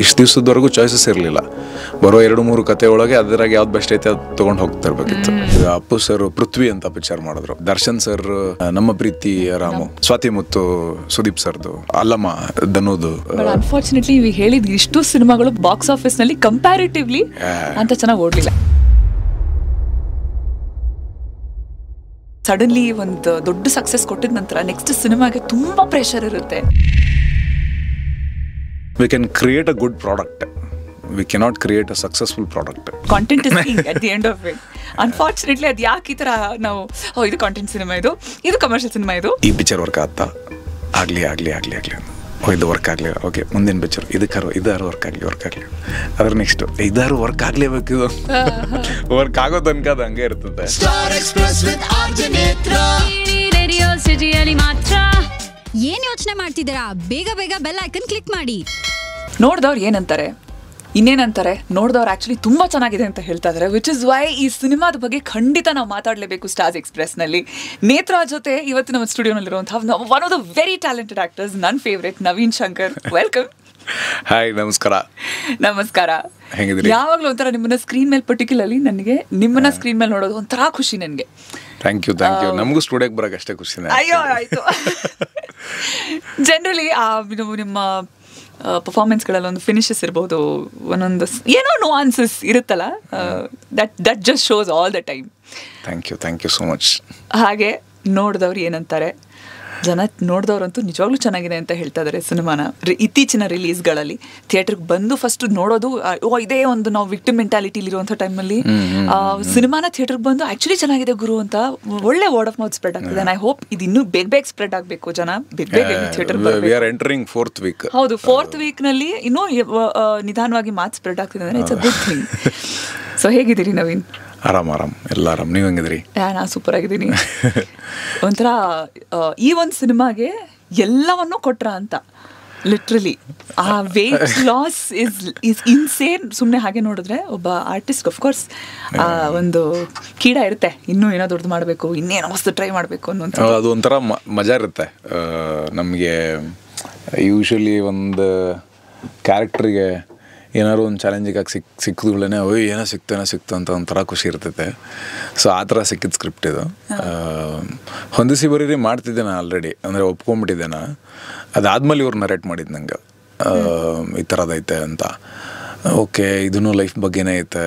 ಇಷ್ಟು ದಿವಸದವರೆಗೂ ಚಾಯ್ಸಸ್ ಇರಲಿಲ್ಲ. ಬರೋ 2-3 ಕತೆ ಒಳಗೆ ಅದರಾಗ ಯಾವ್ದು ಬೆಸ್ಟ್ ಐತೆ ಅದು ತೊಗೊಂಡು ಹೋಗ್ತಾ ಇರ್ಬೇಕಿತ್ತು. ಅಪ್ಪು ಸರ್ ಪೃಥ್ವಿ ಅಂತ ಪಿಕ್ಚರ್ ಮಾಡಿದ್ರು. ದರ್ಶನ್ ಸರ್ ನಮ್ಮ ಪ್ರೀತಿ ರಾಮು, ಸ್ವಾತಿ ಮುತ್ತು ಸುದೀಪ್ ಸರ್ದು, ಅಲ್ಲಮ್ಮ ಧನುದು. ಅನ್ಫಾರ್ಚುನೇಟ್ಲಿ ನೀವು ಹೇಳಿದ ಇಷ್ಟು ಸಿನಿಮಾಗಳು ಬಾಕ್ಸ್ ಆಫೀಸ್ ನಲ್ಲಿ ಕಂಪ್ಯಾರಿಟಿವ್ಲಿ ಅಂತ ಚೆನ್ನಾಗಿ ಓಡ್ಲಿಲ್ಲ. ಸಡನ್ಲಿ ಒಂದು ದೊಡ್ಡ ಸಕ್ಸಸ್ ಕೊಟ್ಟಿದ ನಂತರ ನೆಕ್ಸ್ಟ್ ಸಿನಿಮಾಗೆ ತುಂಬಾ ಪ್ರೆಷರ್ ಇರುತ್ತೆ. We can create a good product. We cannot create a successful product. Content is king at the end of it. Unfortunately, ಅದು ಯಾಕೆ ಈ ಥರ ನಾವು ಇದು ಕಾಂಟೆಂಟ್ ಸಿನಿಮಾ, ಇದು ಕಮರ್ಷಿಯಲ್ ಸಿನಿಮಾ, ಈ ಪಿಕ್ಚರ್ ವರ್ಕ್ ಆಗ್ತಾ ಆಗಲಿ ಇದು ವರ್ಕ್ ಆಗಲಿ, ಓಕೆ ಮುಂದಿನ ಪಿಕ್ಚರ್ ಇದಾರು ವರ್ಕ್ ಆಗಲಿ ಅದ್ರ ನೆಕ್ಸ್ಟ್ ಇದಾರು ವರ್ಕ್ ಆಗಲೇಬೇಕು. ವರ್ಕ್ ಆಗೋ ತನಕ ಅದು ಹಂಗೆ ಇರ್ತದೆ. ಏನ್ ಯೋಚನೆ ಮಾಡ್ತಿದ್ದೀರಾ? ಬೇಗ ಬೆಲ್ ಐಕನ್ ಕ್ಲಿಕ್ ಮಾಡಿ. ನೋಡಿದವ್ರು ಏನಂತಾರೆ, ಇನ್ನೇನಂತಾರೆ, ನೋಡಿದವ್ರು ಆಕ್ಚುಲಿ ತುಂಬಾ ಚೆನ್ನಾಗಿದೆ ಅಂತ ಹೇಳ್ತಾ ಇದ್ದಾರೆ. ವಿಚ್ ಇಸ್ ವೈ ಈ ಸಿನಿಮಾದ ಬಗ್ಗೆ ಖಂಡಿತ ನಾವು ಮಾತಾಡಲೇಬೇಕು. ಸ್ಟಾರ್ಸ್ ಎಕ್ಸ್ಪ್ರೆಸ್ ನಲ್ಲಿ ನೇತ್ರಾ ಜೊತೆ ಇವತ್ತು ನಮ್ಮ ಸ್ಟುಡಿಯೋನಲ್ಲಿರುವಂತಹ one of the very talented actors, ನನ್ನ favourite Naveen Shankar. Welcome. Hi, ನಮಸ್ಕಾರ. ಹೇಗಿದ್ದೀರಿ? ಯಾವಾಗಲೂ ಒಂಥರ ನಿಮ್ಮನ್ನ ಸ್ಕ್ರೀನ್ ಮೇಲೆ, ಪರ್ಟಿಕ್ಯುಲರ್ಲಿ ನನಗೆ ನಿಮ್ಮನ್ನ ಸ್ಕ್ರೀನ್ ಮೇಲೆ ನೋಡೋದು ಒಂಥರ ಖುಷಿ ನನಗೆ. Thank you. ನಮಗೂ ಸ್ಟುಡಿಯೋಗೆ ಬರೋಕೆ ಅಷ್ಟೇ ಖುಷಿನೇ. ಅಯ್ಯೋ ಆಯ್ತು. ಜನರಲಿ ನಿಮ್ಮ ಪರ್ಫಾರ್ಮೆನ್ಸ್ಗಳಲ್ಲಿ ಒಂದು ಫಿನಿಶಸ್ ಇರ್ಬೋದು, ಒಂದೊಂದು ಏನೋ ನುವಾನ್ಸಸ್ ಇರುತ್ತಲ್ಲ, that just shows all the time. Thank you so much. ಹಾಗೆ ನೋಡಿದವ್ರು ಏನಂತಾರೆ, ಜನ ನೋಡಿದವ್ರಂತೂ ನಿಜವಾಗ್ಲೂ ಚೆನ್ನಾಗಿದೆ ಅಂತ ಹೇಳ್ತಾ ಇದ್ದಾರೆ ಸಿನಿಮಾನ. ಇತ್ತೀಚಿನ ರಿಲೀಸ್ಗಳಲ್ಲಿ ಥಿಯೇಟರ್ಗೆ ಬಂದು ಫಸ್ಟ್ ನೋಡೋದು, ಇದೇ ಒಂದು ನಾವು ವಿಕ್ಟಿಮ್ ಮೆಂಟಾಲಿಟಿಲಿ ಇರುವಂಥ ಟೈಮಲ್ಲಿ ಸಿನಿಮಾನ ಥಿಯೇಟರ್ಗೆ ಬಂದು ಆಕ್ಚುಲಿ ಚೆನ್ನಾಗಿದೆ ಗುರು ಅಂತ ಒಳ್ಳೆ ವರ್ಡ್ ಆಫ್ ಮೌತ್ ಸ್ಪ್ರೆಡ್ ಆಗ್ತದೆ. ಐ ಹೋಪ್ ಇದು ಇನ್ನೂ ಬೇಗ ಸ್ಪ್ರೆಡ್ ಆಗಬೇಕು. ಜನ ಬೇಗ ಥಿಯೇಟರ್ ಹೌದು, 4th ವೀಕ್ನಲ್ಲಿ ಇನ್ನೂ ನಿಧಾನವಾಗಿ ಮಾತು ಸ್ಪ್ರೆಡ್ ಆಗ್ತಿದೆ ಅಂದರೆ it's a good thing. So ಹೇಗಿದ್ದೀರಿ ನವೀನ್? ಆರಾಮ್, ಎಲ್ಲ ಆರಾಮ್. ನೀವು ಹೆಂಗಿದ್ರಿ? ನಾನು ಸೂಪರ್ ಆಗಿದ್ದೀನಿ. ಒಂಥರ ಈ ಒಂದು ಸಿನಿಮಾಗೆ ಎಲ್ಲವನ್ನೂ ಕೊಟ್ರ ಅಂತ, ಲಿಟ್ರಲಿ. ಆ ವೇಟ್ ಲಾಸ್ ಇಸ್ ಇನ್ಸೇನ್. ಸುಮ್ಮನೆ ಹಾಗೆ ನೋಡಿದ್ರೆ ಒಬ್ಬ ಆರ್ಟಿಸ್ಟ್ ಅಫ್ಕೋರ್ಸ್ ಒಂದು ಕೀಡ ಇರುತ್ತೆ, ಇನ್ನೂ ಏನೋ ದೊಡ್ಡದು ಮಾಡಬೇಕು, ಇನ್ನೇನೋ ಹೊಸ ಟ್ರೈ ಮಾಡಬೇಕು ಅನ್ನೋಂಥ. ಅದು ಒಂಥರ ಮಜಾ ಇರುತ್ತೆ ನಮಗೆ. ಯೂಶ್ವಲಿ ಒಂದು ಕ್ಯಾರೆಕ್ಟ್ರಿಗೆ ಏನಾದ್ರು ಒಂದು ಚಾಲೆಂಜಿಗಾಗಿ ಸಿಕ್ಕಿದ್ಗಳೇ ಏನೋ ಸಿಕ್ತು ಅಂತ ಒಂಥರ ಖುಷಿ ಇರ್ತೈತೆ. ಸೊ ಆ ಥರ ಸಿಕ್ಕಿದ ಸ್ಕ್ರಿಪ್ಟ್ ಇದು. ಹೊಂದಿಸಿ ಬರೀರಿ ಮಾಡ್ತಿದ್ದೆ ನಾನು ಆಲ್ರೆಡಿ, ಅಂದರೆ ಒಪ್ಕೊಂಬಿಟ್ಟಿದ್ದೆ ನಾನು. ಅದಾದಮೇಲೆ ಇವ್ರು ನರೇಟ್ ಮಾಡಿದ್ದು ನಂಗೆ, ಈ ಥರದೈತೆ ಅಂತ. ಓಕೆ, ಇದೂ ಲೈಫ್ ಬಗ್ಗೆನೇ ಐತೆ,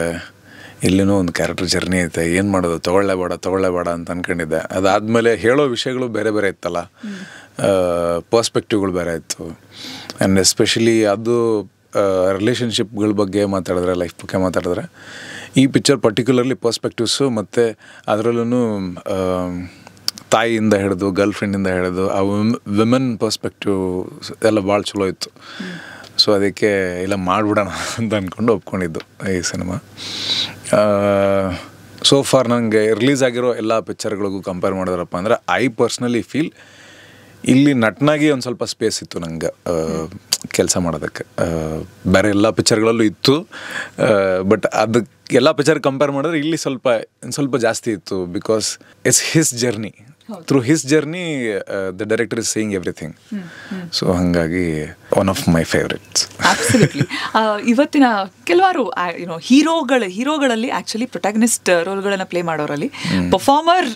ಇಲ್ಲಿನೂ ಒಂದು ಕ್ಯಾರೆಕ್ಟರ್ ಜರ್ನಿ ಐತೆ, ಏನು ಮಾಡೋದು, ತಗೊಳ್ಳೇಬೇಡ ಅಂತ ಅಂದ್ಕೊಂಡಿದ್ದೆ. ಅದಾದಮೇಲೆ ಹೇಳೋ ವಿಷಯಗಳು ಬೇರೆ ಇತ್ತಲ್ಲ, ಪರ್ಸ್ಪೆಕ್ಟಿವ್ಗಳು ಬೇರೆ ಇತ್ತು. ಆ್ಯಂಡ್ ಎಸ್ಪೆಷಲಿ ಅದು ರಿಲೇಷನ್ಶಿಪ್ಗಳ ಬಗ್ಗೆ ಮಾತಾಡಿದ್ರೆ, ಲೈಫ್ ಬಗ್ಗೆ ಮಾತಾಡಿದ್ರೆ, ಈ ಪಿಕ್ಚರ್ ಪರ್ಟಿಕ್ಯುಲರ್ಲಿ ಪರ್ಸ್ಪೆಕ್ಟಿವ್ಸು ಮತ್ತು ಅದರಲ್ಲೂ ತಾಯಿಯಿಂದ ಹಿಡಿದು ಗರ್ಲ್ ಫ್ರೆಂಡಿಂದ ಹಿಡಿದು ಆ ವಿಮೆನ್ ಪರ್ಸ್ಪೆಕ್ಟಿವ್ ಎಲ್ಲ ಭಾಳ ಚಲೋ ಇತ್ತು. ಸೊ ಅದಕ್ಕೆ ಇಲ್ಲ ಮಾಡಿಬಿಡೋಣ ಅಂತ ಅಂದ್ಕೊಂಡು ಒಪ್ಕೊಂಡಿದ್ದು ಈ ಸಿನಿಮಾ. ಸೋ ಫಾರ್ ನನಗೆ ರಿಲೀಸ್ ಆಗಿರೋ ಎಲ್ಲ ಪಿಕ್ಚರ್ಗಳಿಗೂ ಕಂಪೇರ್ ಮಾಡಿದ್ರಪ್ಪ ಅಂದರೆ ಐ ಪರ್ಸ್ನಲಿ ಫೀಲ್ ಇಲ್ಲಿ ನಟನಾಗಿ ಒಂದು ಸ್ವಲ್ಪ ಸ್ಪೇಸ್ ಇತ್ತು ನಂಗೆ ಕೆಲಸ ಮಾಡೋದಕ್ಕೆ. ಬೇರೆ ಎಲ್ಲ ಪಿಕ್ಚರ್ಗಳಲ್ಲೂ ಇತ್ತು, ಬಟ್ ಅದಕ್ಕೆ ಎಲ್ಲ ಪಿಕ್ಚರ್ ಕಂಪೇರ್ ಮಾಡಿದ್ರೆ ಇಲ್ಲಿ ಸ್ವಲ್ಪ ಜಾಸ್ತಿ ಇತ್ತು. Because it's his journey. Through his journey the director is saying everything. So ಹಾಗಾಗಿ one of my favourites. Absolutely. ಇವತ್ತಿನ ಕೆಲವಾರು ಹೀರೋಗಳಲ್ಲಿ ಆ್ಯಕ್ಚುಲಿ ಪ್ರೊಟ್ಯಾಗನಿಸ್ಟ್ ರೋಲ್ಗಳನ್ನು ಪ್ಲೇ ಮಾಡೋರಲ್ಲಿ ಪರ್ಫಾರ್ಮರ್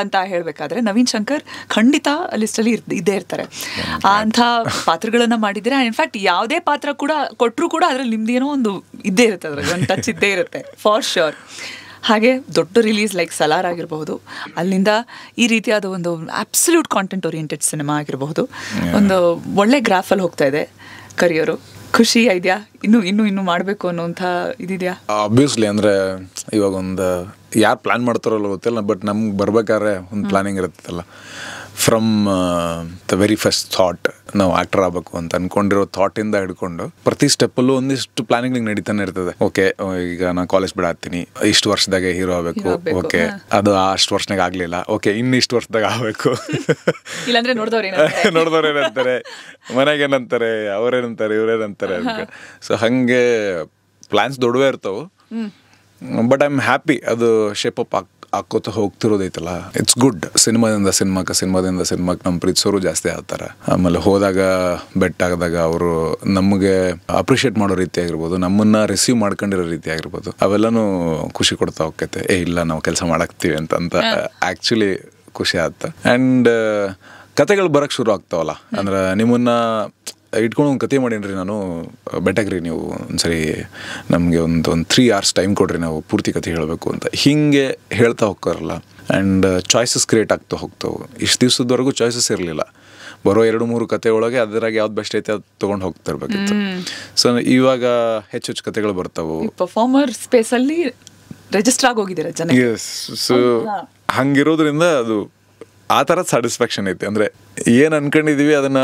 ಅಂತ ಹೇಳಬೇಕಾದ್ರೆ ನವೀನ್ ಶಂಕರ್ ಖಂಡಿತ ಲಿಸ್ಟಲ್ಲಿ ಇದ್ದೇ ಇರ್ತಾರೆ. ಅಂಥ ಪಾತ್ರಗಳನ್ನು ಮಾಡಿದ್ದೀರಾ. ಇನ್ಫ್ಯಾಕ್ಟ್ ಯಾವುದೇ ಪಾತ್ರ ಕೂಡ ಕೊಟ್ಟರು ಕೂಡ ಅದರಲ್ಲಿ ನಿಮ್ದೇನೋ ಒಂದು ಇದ್ದೇ ಇರುತ್ತೆ, ಅದರಲ್ಲಿ ಒಂದು ಟಚ್ ಇದ್ದೇ ಇರುತ್ತೆ ಫಾರ್ ಶ್ಯೂರ್. ಹಾಗೆ ದೊಡ್ಡ ರಿಲೀಸ್ ಲೈಕ್ ಸಲಾರ್ ಆಗಿರಬಹುದು, ಅಲ್ಲಿಂದ ಈ ರೀತಿಯಾದ ಒಂದು ಅಬ್ಸಲ್ಯೂಟ್ ಕಾಂಟೆಂಟ್ ಓರಿಯೆಂಟೆಡ್ ಸಿನಿಮಾ ಆಗಿರಬಹುದು, ಒಂದು ಒಳ್ಳೆ ಗ್ರಾಫಲ್ಲಿ ಹೋಗ್ತಾ ಇದೆ ಕರಿಯರು. ಖುಷಿ ಇದೆಯಾ? ಇನ್ನೂ ಮಾಡಬೇಕು ಅನ್ನೋಂಥ ಇದಿದೆಯಾ? ಆಬ್ವಿಯಸ್ಲಿ. ಅಂದರೆ ಇವಾಗ ಒಂದು ಯಾರು ಪ್ಲ್ಯಾನ್ ಮಾಡ್ತಾರಲ್ಲ ಗೊತ್ತಿಲ್ಲ, ಬಟ್ ನಮ್ಗೆ ಬರ್ಬೇಕಾದ್ರೆ ಒಂದು ಪ್ಲ್ಯಾನಿಂಗ್ ಇರುತ್ತಲ್ಲ. From the very first thought, ನಾವು ಆ್ಯಕ್ಟರ್ ಆಗಬೇಕು ಅಂತ ಅಂದ್ಕೊಂಡಿರೋ ಥಾಟಿಂದ ಹಿಡ್ಕೊಂಡು ಪ್ರತಿ ಸ್ಟೆಪ್ಪಲ್ಲೂ ಒಂದಿಷ್ಟು ಪ್ಲಾನಿಂಗ್ ನಡೀತಾನೆ ಇರ್ತದೆ. ಓಕೆ, ಈಗ ನಾನು ಕಾಲೇಜ್ ಬಿಡಾತೀನಿ, ಇಷ್ಟು ವರ್ಷದಾಗೆ ಹೀರೋ ಆಗಬೇಕು. ಓಕೆ, ಅದು ಅಷ್ಟು ವರ್ಷನಾಗ ಆಗಲಿಲ್ಲ. ಓಕೆ, ಇನ್ನಿಷ್ಟು ವರ್ಷದಾಗ ಆಗಬೇಕು. ಇಲ್ಲಾಂದ್ರೆ ನೋಡಿದವ್ರು ಏನಂತಾರೆ, ಮನೆಗೇನಂತಾರೆ, ಅವರೇನಂತಾರೆ, ಇವರೇನಂತಾರೆ. ಸೊ ಹಾಗೆ ಪ್ಲ್ಯಾನ್ಸ್ ದೊಡ್ಡವೇ ಇರ್ತಾವೆ. ಬಟ್ ಐ ಆಮ್ ಹ್ಯಾಪಿ ಅದು ಶೇಪ್ ಅಪ್ ಹಾಕೋತ ಹೋಗ್ತಿರೋದೈತಲ್ಲ, ಇಟ್ಸ್ ಗುಡ್. ಸಿನಿಮಾದಿಂದ ಸಿನಿಮಾಕ್ಕೆ ನಮ್ಮ ಪ್ರೀತಿಸೋರು ಜಾಸ್ತಿ ಆಗ್ತಾರೆ. ಆಮೇಲೆ ಹೋದಾಗ ಬೆಟ್ ಆಗದಾಗ ಅವರು ನಮಗೆ ಅಪ್ರಿಷಿಯೇಟ್ ಮಾಡೋ ರೀತಿ ಆಗಿರ್ಬೋದು, ನಮ್ಮನ್ನ ರಿಸೀವ್ ಮಾಡ್ಕೊಂಡಿರೋ ರೀತಿ ಆಗಿರ್ಬೋದು, ಅವೆಲ್ಲನೂ ಖುಷಿ ಕೊಡ್ತಾ ಹೋಗ್ತೈತೆ. ಇಲ್ಲ ನಾವು ಕೆಲಸ ಮಾಡಾಕ್ತೀವಿ ಅಂತ ಆ್ಯಕ್ಚುಲಿ ಖುಷಿ ಆಗುತ್ತೆ. ಆ್ಯಂಡ್ ಕತೆಗಳು ಬರೋಕ್ಕೆ ಶುರು ಆಗ್ತಾವಲ್ಲ, ಅಂದ್ರೆ ನಿಮ್ಮನ್ನ ಇಟ್ಕೊಂಡು ಒಂದು ಕತೆ ಮಾಡೀನಿ ನಾನು, ಬೆಟಗ್ರಿ ನೀವು ಒಂದ್ಸರಿ ನಮಗೆ ಒಂದು 3 hours ಟೈಮ್ ಕೊಡ್ರಿ, ನಾವು ಪೂರ್ತಿ ಕತೆ ಹೇಳಬೇಕು ಅಂತ ಹಿಂಗೆ ಹೇಳ್ತಾ ಹೋಗ್ತಾರಲ್ಲ. ಆ್ಯಂಡ್ ಚಾಯ್ಸಸ್ ಕ್ರಿಯೇಟ್ ಆಗ್ತಾ ಹೋಗ್ತಾವೆ. ಇಷ್ಟು ದಿವಸದವರೆಗೂ ಚಾಯ್ಸಸ್ ಇರಲಿಲ್ಲ. ಬರೋ 2-3 ಕತೆ ಒಳಗೆ ಅದರಾಗ ಯಾವ್ದು ಬೆಸ್ಟ್ ಐತೆ ಅದು ತೊಗೊಂಡು ಹೋಗ್ತಿರ್ಬೇಕಿತ್ತು. ಸೊ ಇವಾಗ ಹೆಚ್ಚು ಕತೆಗಳು ಬರ್ತಾವೆ. ಪರ್ಫಾರ್ಮರ್ ಸ್ಪೇಸಲ್ಲಿ ರಿಜಿಸ್ಟರ್ ಆಗೋಗಿದ್ದೀರ ಜನ. ಎಸ್. ಸೊ ಹಂಗಿರೋದ್ರಿಂದ ಅದು ಆ ಥರದ ಸ್ಯಾಟಿಸ್ಫ್ಯಾಕ್ಷನ್ ಐತೆ. ಅಂದರೆ ಏನು ಅನ್ಕೊಂಡಿದೀವಿ ಅದನ್ನ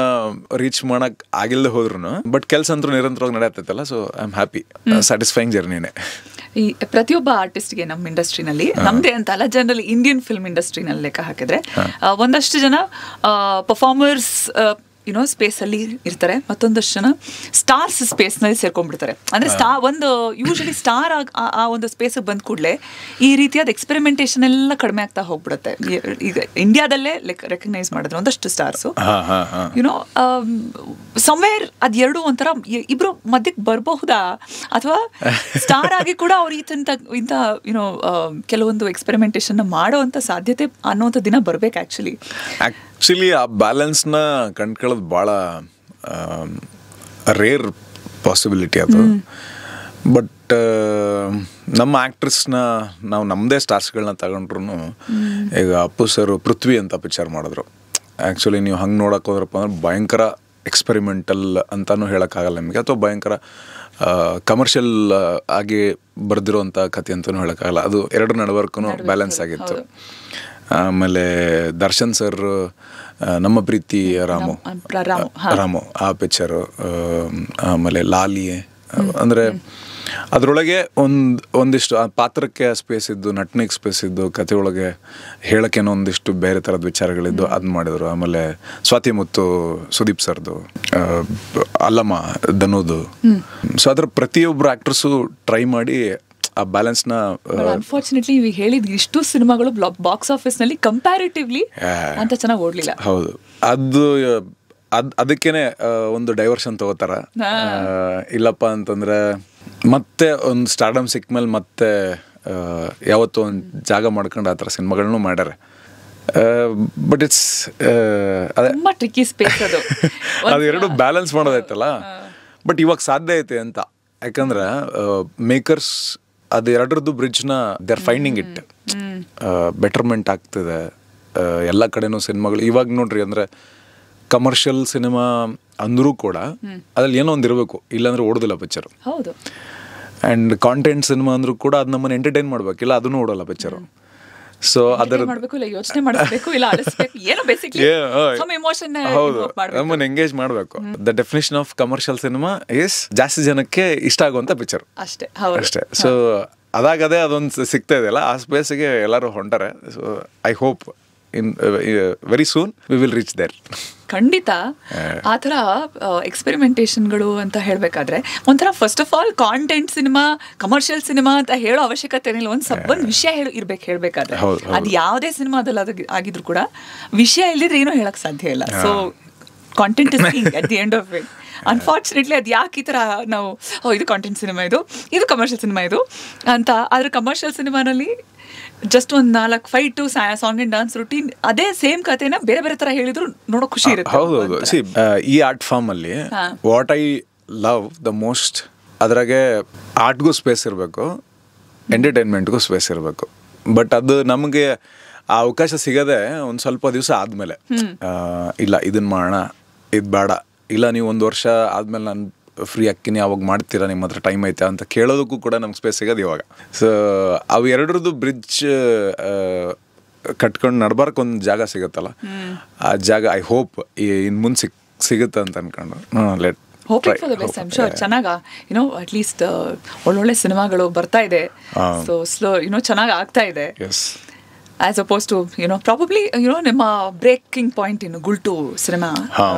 ರೀಚ್ ಮಾಡಕ್ ಆಗಿಲ್ಲದೆ ಹೋದ್ರು ಬಟ್ ಕೆಲಸ ಅಂತೂ ನಿರಂತರವಾಗಿ ನಡೆಯತ್ತೈತಲ್ಲ. So I am happy. Satisfying ಜರ್ನಿನೇ. ಈ ಪ್ರತಿಯೊಬ್ಬ ಆರ್ಟಿಸ್ಟ್ಗೆ ನಮ್ಮ ಇಂಡಸ್ಟ್ರಿನಲ್ಲಿ, ನಮ್ಮದೇ ಅಂತ ಅಲ್ಲ, ಜನರಲಿ ಇಂಡಿಯನ್ ಫಿಲ್ಮ್ ಇಂಡಸ್ಟ್ರಿನಲ್ಲಿ ಲೆಕ್ಕ ಹಾಕಿದ್ರೆ ಒಂದಷ್ಟು ಜನ ಪರ್ಫಾರ್ಮರ್ಸ್ ಸ್ಪೇಸಲ್ಲಿ ಇರ್ತಾರೆ, ಮತ್ತೊಂದಷ್ಟು ಜನ ಸ್ಟಾರ್ಸ್ ಸ್ಪೇಸ್ನಲ್ಲಿ ಸೇರ್ಕೊಂಡ್ಬಿಡ್ತಾರೆ. ಅಂದರೆ ಒಂದು ಯೂಶಲಿ ಸ್ಟಾರ್ ಆ ಒಂದು ಸ್ಪೇಸಿಗೆ ಬಂದ ಕೂಡಲೇ ಈ ರೀತಿಯಾದ ಎಕ್ಸ್ಪೆರಿಮೆಂಟೇಷನ್ ಎಲ್ಲ ಕಡಿಮೆ ಆಗ್ತಾ ಹೋಗ್ಬಿಡುತ್ತೆ. ಈಗ ಇಂಡಿಯಾದಲ್ಲೇ ರೆಕಗ್ನೈಸ್ ಮಾಡಿದ್ರು ಒಂದಷ್ಟು ಸ್ಟಾರ್ಸು, ಸಮ್ವೇರ್ ಅದೆರಡು ಒಂಥರ ಇಬ್ರು ಮಧ್ಯಕ್ಕೆ ಬರಬಹುದಾ, ಅಥವಾ ಸ್ಟಾರ್ ಆಗಿ ಕೂಡ ಅವ್ರು ಇಂಥ ಕೆಲವೊಂದು ಎಕ್ಸ್ಪೆರಿಮೆಂಟೇಷನ್ ಮಾಡೋವಂಥ ಸಾಧ್ಯತೆ ಅನ್ನೋಂಥ ದಿನ ಬರ್ಬೇಕು. ಆ್ಯಕ್ಚುಲಿ ಆ ಬ್ಯಾಲೆನ್ಸ್ನ ಕಂಡ್ಕೊಳ್ಳೋದು ಭಾಳ ರೇರ್ ಪಾಸಿಬಿಲಿಟಿ ಅದು. ಬಟ್ ನಮ್ಮ ಆ್ಯಕ್ಟ್ರೆಸ್ನ ನಾವು ನಮ್ಮದೇ ಸ್ಟಾರ್ಸ್ಗಳನ್ನ ತಗೊಂಡ್ರು, ಈಗ ಅಪ್ಪು ಸರ್ ಪೃಥ್ವಿ ಅಂತ ಪಿಕ್ಚರ್ ಮಾಡಿದ್ರು. ಆ್ಯಕ್ಚುಲಿ ನೀವು ಹಂಗೆ ನೋಡೋಕೆ ಹೋದ್ರಪ್ಪ ಅಂದ್ರೆ ಭಯಂಕರ ಎಕ್ಸ್ಪೆರಿಮೆಂಟಲ್ ಅಂತಲೂ ಹೇಳೋಕ್ಕಾಗಲ್ಲ ನಿಮಗೆ, ಅಥವಾ ಭಯಂಕರ ಕಮರ್ಷಿಯಲ್ ಆಗಿ ಬರೆದಿರೋಂಥ ಕತೆ ಅಂತಲೂ ಹೇಳೋಕ್ಕಾಗಲ್ಲ. ಅದು ಎರಡು ನಡವರ್ಕೂ ಬ್ಯಾಲೆನ್ಸ್ ಆಗಿತ್ತು. ಆಮೇಲೆ ದರ್ಶನ್ ಸರ್ ನಮ್ಮ ಪ್ರೀತಿ ರಾಮು ಆ ಪಿಕ್ಚರು, ಆಮೇಲೆ ಲಾಲಿ, ಅಂದರೆ ಅದರೊಳಗೆ ಒಂದಿಷ್ಟು ಆ ಪಾತ್ರಕ್ಕೆ ಸ್ಪೇಸ್ ಇದ್ದು, ನಟನೆಗೆ ಸ್ಪೇಸ್ ಇದ್ದು, ಕತೆ ಒಳಗೆ ಹೇಳೋಕ್ಕೇನೋ ಒಂದಿಷ್ಟು ಬೇರೆ ಥರದ ವಿಚಾರಗಳಿದ್ದು ಅದನ್ನ ಮಾಡಿದರು. ಆಮೇಲೆ ಸ್ವಾತಿ ಮುತ್ತು ಸುದೀಪ್ ಸರ್ದು, ಅಲ್ಲಮ್ಮ ಧನುದು. ಸೊ ಅದ್ರ ಪ್ರತಿಯೊಬ್ಬರು ಆ್ಯಕ್ಟ್ರಸ್ಸು ಟ್ರೈ ಮಾಡಿ ಆ ಬ್ಯಾಲೆನ್ಸ್ನ. ಅನ್ಫಾರ್ಚುನೇಟ್ಲಿ ಇವಾಗ ಹೇಳಿದ ಇಷ್ಟು ಸಿನಿಮಾಗಳು ಬಾಕ್ಸ್ ಆಫೀಸ್ನಲ್ಲಿ ಕಂಪ್ಯಾರಿಟಿವ್ಲಿ ಅಂತ ಚೆನ್ನಾಗಿ ಓಡಲಿಲ್ಲ. ಹೌದು, ಅದಕ್ಕೇನೆ ಒಂದು ಡೈವರ್ಷನ್ ತಗೋತಾರ. ಇಲ್ಲಪ್ಪ ಅಂತಂದ್ರೆ ಮತ್ತೆ ಒಂದು ಸ್ಟಾರ್ಡಮ್ ಸಿಕ್ಮೇಲೆ ಮತ್ತೆ ಯಾವತ್ತೋ ಒಂದು ಜಾಗ ಮಾಡ್ಕೊಂಡು ಆ ಥರ ಸಿನಿಮಾಗಳನ್ನೂ ಮಾಡ್ಯಾರ. ಬಟ್ ಇಟ್ಸ್ ಟ್ರಿಕಿ ಸ್ಪೇಸ್ ಅದು. ಅದೆರಡು ಬ್ಯಾಲೆನ್ಸ್ ಮಾಡೋದೈತಲ್ಲ. ಬಟ್ ಇವಾಗ ಸಾಧ್ಯ ಐತೆ ಅಂತ, ಯಾಕಂದ್ರೆ ಮೇಕರ್ಸ್ ಅದು ಎರಡರದ್ದು ಬ್ರಿಡ್ಜ್ನ they are finding it. Betterment ಆಗ್ತಿದೆ ಎಲ್ಲ ಕಡೆನೂ ಸಿನಿಮಾಗಳು. ಇವಾಗ ನೋಡ್ರಿ, ಅಂದರೆ ಕಮರ್ಷಿಯಲ್ ಸಿನಿಮಾ ಅಂದರೂ ಕೂಡ ಅದ್ರಲ್ಲಿ ಏನೋ ಒಂದು ಇರಬೇಕು, ಇಲ್ಲಾಂದ್ರೆ ಓಡೋದಿಲ್ಲ ಪಿಕ್ಚರು. ಹೌದು. ಆ್ಯಂಡ್ ಕಾಂಟೆಂಟ್ ಸಿನಿಮಾ ಅಂದರೂ ಕೂಡ ಅದು ನಮ್ಮನ್ನು ಎಂಟರ್ಟೈನ್ ಮಾಡಬೇಕಿಲ್ಲ, ಅದನ್ನು ಓಡೋಲ್ಲ ಪಿಕ್ಚರು. ಸೊ ಅದರ ಯೋಚನೆ ಮಾಡಬೇಕು, ಇಲ್ಲ ಅಳಿಸಬೇಕು, ಏನೋ ಬೇಸಿಕ್ಲಿ ಸಮ್ ಎಮೋಷನ್. ಹೌದು, ನಮ್ಮನ್ನು ಎಂಗೇಜ್ ಮಾಡಬೇಕು. The definition of commercial cinema is ಜಾಸ್ತಿ ಜನಕ್ಕೆ ಇಷ್ಟ ಆಗುವಂಥ ಪಿಕ್ಚರ್ ಅಷ್ಟೇ. ಸೊ ಅದಾಗದೇ ಅದೊಂದು ಸಿಗ್ತಾ ಇದೆಯಲ್ಲ, ಆ ಸ್ಪೇಸ್ಗೆ ಎಲ್ಲರೂ ಹೊಂಟಾರೆ. So I hope in very soon we will reach there. ಖಂಡಿತ. ಆ ಥರ ಎಕ್ಸ್ಪೆರಿಮೆಂಟೇಷನ್ಗಳು ಅಂತ ಹೇಳಬೇಕಾದ್ರೆ ಒಂಥರ first of all content cinema, commercial cinema ಅಂತ ಹೇಳೋ ಅವಶ್ಯಕತೆ ಇಲ್ಲ. ಒಂದು ವಿಷಯ ಹೇಳಬೇಕಾದ್ರೆ ಅದು ಯಾವುದೇ ಸಿನಿಮಾದಲ್ಲಿ ಆಗಿದ್ರು ಕೂಡ ವಿಷಯ ಇಲ್ಲದಿದ್ರೆ ಏನೋ ಹೇಳಕ್ ಸಾಧ್ಯ ಇಲ್ಲ. So content is king at the end of it. Unfortunately ಅದು ಯಾಕೆ ಈ ಥರ ನಾವು ಇದು ಕಾಂಟೆಂಟ್ ಸಿನಿಮಾ, ಇದು ಕಮರ್ಷಿಯಲ್ ಸಿನಿಮಾ ಅಂತ. ಆದರೆ ಕಮರ್ಷಿಯಲ್ ಸಿನಿಮಾನಲ್ಲಿ ಜಸ್ಟ್ ಒಂದು 4 fight, song and dance routine, ಅದೇ ಸೇಮ್ ಕಥೆನ ಬೇರೆ ಬೇರೆ ಥರ ಹೇಳಿದ್ರು ನೋಡೋ ಖುಷಿ ಇರುತ್ತೆ. ಹೌದೌದು. ಸಿ ಈ ಆರ್ಟ್ ಫಾರ್ಮ್ ಅಲ್ಲಿ what I love the most, ಅದ್ರಾಗೆ ಆರ್ಟ್ಗೂ ಸ್ಪೇಸ್ ಇರಬೇಕು, ಎಂಟರ್ಟೈನ್ಮೆಂಟ್ಗೂ ಸ್ಪೇಸ್ ಇರಬೇಕು. ಬಟ್ ಅದು ನಮಗೆ ಆ ಅವಕಾಶ ಸಿಗದೆ ಒಂದು ಸ್ವಲ್ಪ ದಿವಸ ಆದಮೇಲೆ, ಇಲ್ಲ ಇದನ್ನು ಮಾಡೋಣ, ಇದು ಬೇಡ, ಇಲ್ಲ ನೀವು 1 ವರ್ಷ ಆದಮೇಲೆ ನಾನು ಫ್ರೀ ಅಕ್ಕಿನಿ ಅವಾಗ ಮಾಡ್ತೀರಾ, ನಿಮ್ಮ ಹತ್ರ ಟೈಮ್ ಐತೆ ಅಂತ ಕೇಳೋದಕ್ಕೂ ಕೂಡ ನಮ್ಗೆ ಸ್ಪೇಸ್ ಸಿಗೋದು ಇವಾಗ. ಸೊ ಅವು ಎರಡರದ್ದು ಬ್ರಿಡ್ಜ್ ಕಟ್ಕೊಂಡು ನಡ್ಬಾರ್ಕ್ ಒಂದು ಜಾಗ ಸಿಗುತ್ತಲ್ಲ, ಆ ಜಾಗ ಐ ಹೋಪ್ ಇನ್ನು ಮುಂದೆ ಸಿಗುತ್ತೆ ಅಂತ ಅನ್ಕೊಂಡು let hoping for the best. I am sure ಚೆನ್ನಾಗ ಅಟ್ ಲೀಸ್ಟ್ ಒಳ್ಳೊಳ್ಳೆ ಸಿನಿಮಾಗಳು ಬರ್ತಾ ಇದೆ. ಸೊ ಸ್ಲೋ ಚೆನ್ನಾಗಿ ಆಗ್ತಾ ಇದೆ. ಆಸ್ ಅಪೋಸ್ ಟು ಪ್ರಾಬಬ್ಲಿ ನಿಮ್ಮ ಬ್ರೇಕಿಂಗ್ ಪಾಯಿಂಟ್ ಇನ್ನು ಗುಲ್ಟು ಸಿನಿಮಾ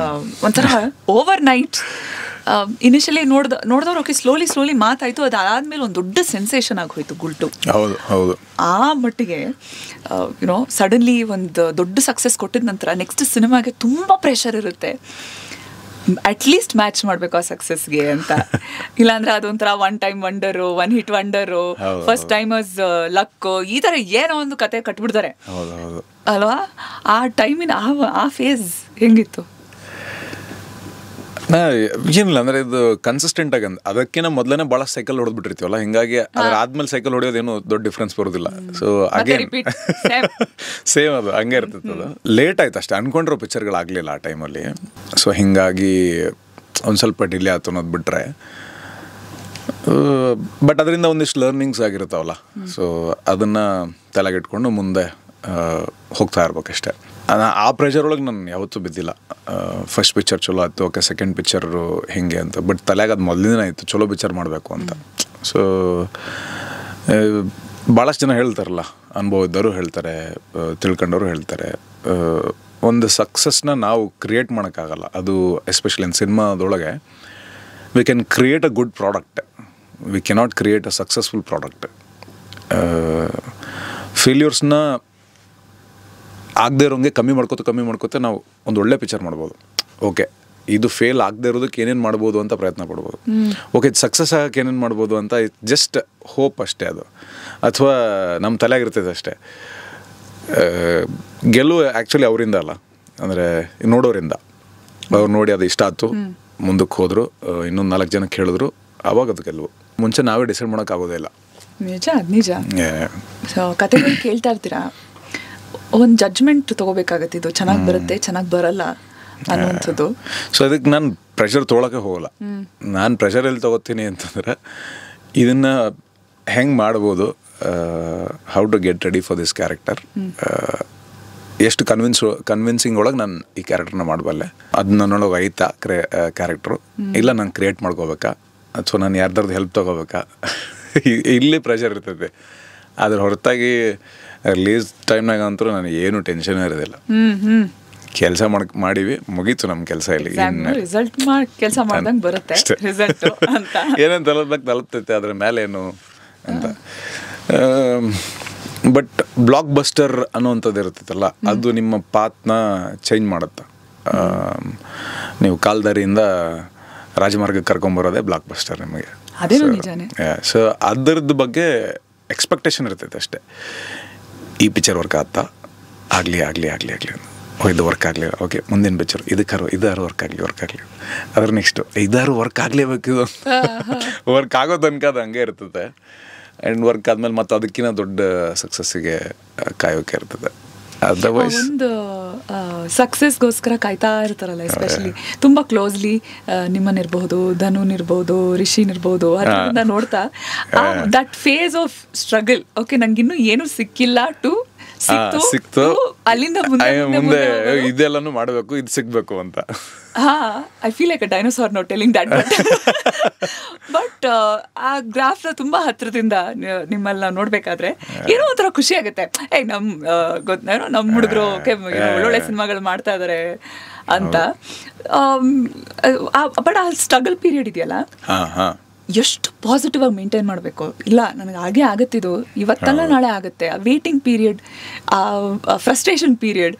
ಒಂಥರ ಓವರ್ ನೈಟ್ ಇನಿಷಿಯಲಿ ನೋಡಿದವ್ರು ಓಕೆ ಸ್ಲೋಲಿ ಮಾತಾಯ್ತು, ಅದಾದ್ಮೇಲೆ ಒಂದು ದೊಡ್ಡ ಸೆನ್ಸೇಷನ್ ಆಗೋಯ್ತು ಗುಲ್ಟು. ಹೌದು ಆ ಮಟ್ಟಿಗೆ ಸಡನ್ಲಿ ಒಂದು ದೊಡ್ಡ ಸಕ್ಸಸ್ ಕೊಟ್ಟಿದ ನಂತರ ನೆಕ್ಸ್ಟ್ ಸಿನಿಮಾಗೆ ತುಂಬಾ ಪ್ರೆಷರ್ ಇರುತ್ತೆ, ಅಟ್ಲೀಸ್ಟ್ ಮ್ಯಾಚ್ ಮಾಡಬೇಕು ಆ ಸಕ್ಸಸ್ಗೆ ಅಂತ. ಇಲ್ಲಾಂದ್ರೆ ಅದೊಂಥರ one time wonder, one hit wonder, first timers luck, ಈ ಥರ ಏನೋ ಒಂದು ಕತೆ ಕಟ್ಬಿಡ್ತಾರೆ ಅಲ್ವಾ. ಆ ಟೈಮಿನ ಆ ಫೇಸ್ ಹೆಂಗಿತ್ತು? ಏನಿಲ್ಲ ಅಂದ್ರೆ ಇದು ಕನ್ಸಿಸ್ಟೆಂಟ್ ಆಗಿ ಅದಕ್ಕಿಂತ ಮೊದಲನೇ ಭಾಳ ಸೈಕಲ್ ಹೊಡೆದ್ಬಿಟ್ಟಿರ್ತೀವಲ್ಲ, ಹಿಂಗಾಗಿ ಅದ್ರ ಆದ್ಮೇಲೆ ಸೈಕಲ್ ಹೊಡೆಯೋದೇನು ದೊಡ್ಡ ಡಿಫ್ರೆನ್ಸ್ ಬರೋದಿಲ್ಲ. ಸೊ ಅಗೇನ್ ಸೇಮ್ ಅದು ಹಂಗೆ ಇರ್ತೈತೆ. ಅದು ಲೇಟ್ ಆಯ್ತು ಅಷ್ಟೇ, ಅನ್ಕೊಂಡಿರೋ ಪಿಕ್ಚರ್ಗಳಾಗಲಿಲ್ಲ ಆ ಟೈಮಲ್ಲಿ. ಸೊ ಹಿಂಗಾಗಿ ಒಂದು ಸ್ವಲ್ಪ ಡಿಲೇ ಆಯ್ತು ಅನ್ನೋದು ಬಿಟ್ರೆ, ಬಟ್ ಅದರಿಂದ ಒಂದಿಷ್ಟು ಲರ್ನಿಂಗ್ಸ್ ಆಗಿರ್ತಾವಲ್ಲ, ಸೊ ಅದನ್ನು ತಲೆಗಿಟ್ಕೊಂಡು ಮುಂದೆ ಹೋಗ್ತಾ ಇರ್ಬೇಕಷ್ಟೆ. ಆ ಪ್ರೆಷರ್ ಒಳಗೆ ನಾನು ಯಾವತ್ತೂ ಬಿದ್ದಿಲ್ಲ. ಫಸ್ಟ್ ಪಿಕ್ಚರ್ ಚಲೋ ಆಯಿತು, ಓಕೆ ಸೆಕೆಂಡ್ ಪಿಕ್ಚರು ಹಿಂಗೆ ಅಂತ, ಬಟ್ ತಲೆಯಾಗ ಅದು ಮೊದಲಿನ ಆಯಿತು ಚಲೋ ಪಿಕ್ಚರ್ ಮಾಡಬೇಕು ಅಂತ. ಸೊ ಭಾಳಷ್ಟು ಜನ ಹೇಳ್ತಾರಲ್ಲ, ಅನುಭವ ಇದ್ದವರು ಹೇಳ್ತಾರೆ, ತಿಳ್ಕೊಂಡವರು ಹೇಳ್ತಾರೆ, ಒಂದು ಸಕ್ಸಸ್ನ ನಾವು ಕ್ರಿಯೇಟ್ ಮಾಡೋಕ್ಕಾಗಲ್ಲ. ಅದು ಎಸ್ಪೆಷಲಿ ಇನ್ ಸಿನಿಮಾದೊಳಗೆ we can create a good product, we cannot create a successful product. ಫೇಲ್ಯೂರ್ಸ್ನ ಆಗದೆ ಇರೋಂಗೆ ಕಮ್ಮಿ ಮಾಡ್ಕೋತ ನಾವು ಒಂದು ಒಳ್ಳೆ ಪಿಕ್ಚರ್ ಮಾಡ್ಬೋದು. ಓಕೆ ಇದು ಫೇಲ್ ಆಗದೆ ಇರೋದಕ್ಕೆ ಏನೇನು ಮಾಡ್ಬೋದು ಅಂತ ಪ್ರಯತ್ನ ಪಡ್ಬೋದು. ಓಕೆ ಇದು ಸಕ್ಸಸ್ ಆಗಕ್ಕೆ ಏನೇನು ಮಾಡ್ಬೋದು ಅಂತ ಜಸ್ಟ್ ಹೋಪ್ ಅಷ್ಟೇ ಅದು, ಅಥವಾ ನಮ್ಮ ತಲೆಯಾಗಿರ್ತೈತೆ ಅಷ್ಟೇ. ಗೆಲುವು ಆ್ಯಕ್ಚುಲಿ ಅವರಿಂದ ಅಲ್ಲ, ಅಂದರೆ ನೋಡೋರಿಂದ. ಅವ್ರು ನೋಡಿ ಅದು ಇಷ್ಟ ಆಯ್ತು, ಮುಂದಕ್ಕೆ ಹೋದರು, ಇನ್ನೊಂದು 4 ಜನಕ್ಕೆ ಹೇಳಿದ್ರು, ಆವಾಗ ಅದು ಗೆಲುವು. ಮುಂಚೆ ನಾವೇ ಡಿಸೈಡ್ ಮಾಡೋಕ್ಕಾಗೋದೇ ಇಲ್ಲ. ನಿಜ. ಸೊ ಕತೆಗಳು ಕೇಳ್ತಾ ಇರ್ತೀರಾ, ಒಂದು ಜಡ್ಜ್ಮೆಂಟ್ ತೊಗೋಬೇಕಾಗತ್ತೆ, ಇದು ಚೆನ್ನಾಗಿ ಬರುತ್ತೆ ಚೆನ್ನಾಗಿ ಬರಲ್ಲ ಅನ್ನುವಂಥದ್ದು. ಸೊ ಅದಕ್ಕೆ ನಾನು ಪ್ರೆಷರ್ ತೊಗೊಳಕ್ಕೆ ಹೋಗಲ್ಲ. ನಾನು ಪ್ರೆಷರ್ ಎಲ್ಲಿ ತೊಗೋತೀನಿ ಅಂತಂದ್ರೆ, ಇದನ್ನು ಹೆಂಗೆ ಮಾಡ್ಬೋದು, how to get ready for this character, ಎಷ್ಟು ಕನ್ವಿನ್ಸಿಂಗ್ ಒಳಗೆ ನಾನು ಈ ಕ್ಯಾರೆಕ್ಟರ್ನ ಮಾಡಬಲ್ಲೆ, ಅದು ನನ್ನೊಳಗೆ ಐತಾ ಕ್ಯಾರೆಕ್ಟ್ರು, ಇಲ್ಲ ನಾನು ಕ್ರಿಯೇಟ್ ಮಾಡ್ಕೋಬೇಕಾ, ಅಥವಾ ನಾನು ಯಾರ್ದಾರ್ದು ಹೆಲ್ಪ್ ತೊಗೋಬೇಕಾ, ಇಲ್ಲಿ ಪ್ರೆಷರ್ ಇರ್ತೈತೆ. ಅದ್ರ ಹೊರತಾಗಿ ರಿಲೀಸ್ ಟೈಮ್ನಾಗ ಅಂತೂ ನನಗೆ ಏನು ಟೆನ್ಷನ್ ಇರೋದಿಲ್ಲ. ಕೆಲಸ ಮಾಡೀವಿ, ಮುಗೀತು ನಮ್ಮ ಕೆಲಸ. ಇಲ್ಲಿ ರಿಸಲ್ಟ್ ಕೆಲಸ ಮಾಡ್ದಂಗೆ ಬರುತ್ತೆ, ಏನೇನು ತಲುಪ್ತೈತೆ ಅದ್ರ ಮೇಲೆ ಏನು ಅಂತ. ಬಟ್ ಬ್ಲಾಕ್ ಬಸ್ಟರ್ ಅನ್ನೋವಂಥದ್ದು ಇರ್ತೈತಲ್ಲ, ಅದು ನಿಮ್ಮ ಪಾತ್ನ ಚೇಂಜ್ ಮಾಡುತ್ತೆ. ನೀವು ಕಾಲ್ದಾರಿಯಿಂದ ರಾಜಮಾರ್ಗಕ್ಕೆ ಕರ್ಕೊಂಬರೋದೇ ಬ್ಲಾಕ್ ಬಸ್ಟರ್ ನಿಮಗೆ. ಸೊ ಅದರದ್ದು ಬಗ್ಗೆ ಎಕ್ಸ್ಪೆಕ್ಟೇಷನ್ ಇರ್ತೈತೆ ಅಷ್ಟೇ. ಈ ಪಿಕ್ಚರ್ ವರ್ಕ್ ಆಗ್ತಾ ಆಗಲಿ ಇದು ವರ್ಕ್ ಆಗಲಿ, ಓಕೆ ಮುಂದಿನ ಪಿಕ್ಚರ್ ಇದಾರು ವರ್ಕ್ ಆಗಲಿ ಅದ್ರ ನೆಕ್ಸ್ಟು ಇದಾರು ವರ್ಕ್ ಆಗಲೇಬೇಕು, ಇದು ವರ್ಕ್ ಆಗೋ ತನಕ ಅದು ಹಂಗೆ ಇರ್ತದೆ. ಆ್ಯಂಡ್ ವರ್ಕ್ ಆದಮೇಲೆ ಮತ್ತೆ ಅದಕ್ಕಿಂತ ದೊಡ್ಡ ಸಕ್ಸಸ್ಸಿಗೆ ಕಾಯೋಕೆ ಇರ್ತದೆ. ಅದರ್ವೈಸ್ ಒಂದು ಸಕ್ಸಸ್ಗೋಸ್ಕರ ಕಾಯ್ತಾ ಇರ್ತಾರಲ್ಲ, ಎಸ್ಪೆಷಲಿ ತುಂಬ ಕ್ಲೋಸ್ಲಿ ನಿಮ್ಮನ್ನಿರ್ಬಹುದು, ಧನುನಿರ್ಬಹುದು, ರಿಷಿನಿರ್ಬಹುದು, ಅದರಿಂದ ನೋಡ್ತಾ that phase of struggle, okay ನಂಗಿನ್ನೂ ಏನು ಸಿಕ್ಕಿಲ್ಲ ಟು ಸಿಕ್ತು, ಅಲ್ಲಿಂದ ಮುಂದೆ ಇದೆಲ್ಲಾನು ಮಾಡಬೇಕು, ಇದು ಸಿಗ್ಬೇಕು ಅಂತ. I feel like a dinosaur no telling that. But ಆ ಗ್ರಾಫ್ನ ತುಂಬಾ ಹತ್ರದಿಂದ ನಿಮ್ಮಲ್ಲಿ ನೋಡ್ಬೇಕಾದ್ರೆ ಏನೋ ಒಂಥರ ಖುಷಿ ಆಗುತ್ತೆ. ನಮ್ಮ ಹುಡುಗರು ಒಳ್ಳೊಳ್ಳೆ ಸಿನಿಮಾಗಳು ಮಾಡ್ತಾ ಇದಾರೆ ಅಂತ. ಬಟ್ ಆ ಸ್ಟ್ರಗಲ್ ಪೀರಿಯಡ್ ಇದೆಯಲ್ಲ, ಎಷ್ಟು ಪಾಸಿಟಿವ್ ಆಗಿ ಮೇಂಟೈನ್ ಮಾಡಬೇಕು. ಇಲ್ಲ ನನಗೆ ಹಾಗೆ ಆಗುತ್ತಿದ್ದು, ಇವತ್ತಲ್ಲ ನಾಳೆ ಆಗುತ್ತೆ. ಆ ವೇಟಿಂಗ್ ಪೀರಿಯಡ್, ಆ ಫ್ರಸ್ಟ್ರೇಷನ್ ಪೀರಿಯಡ್,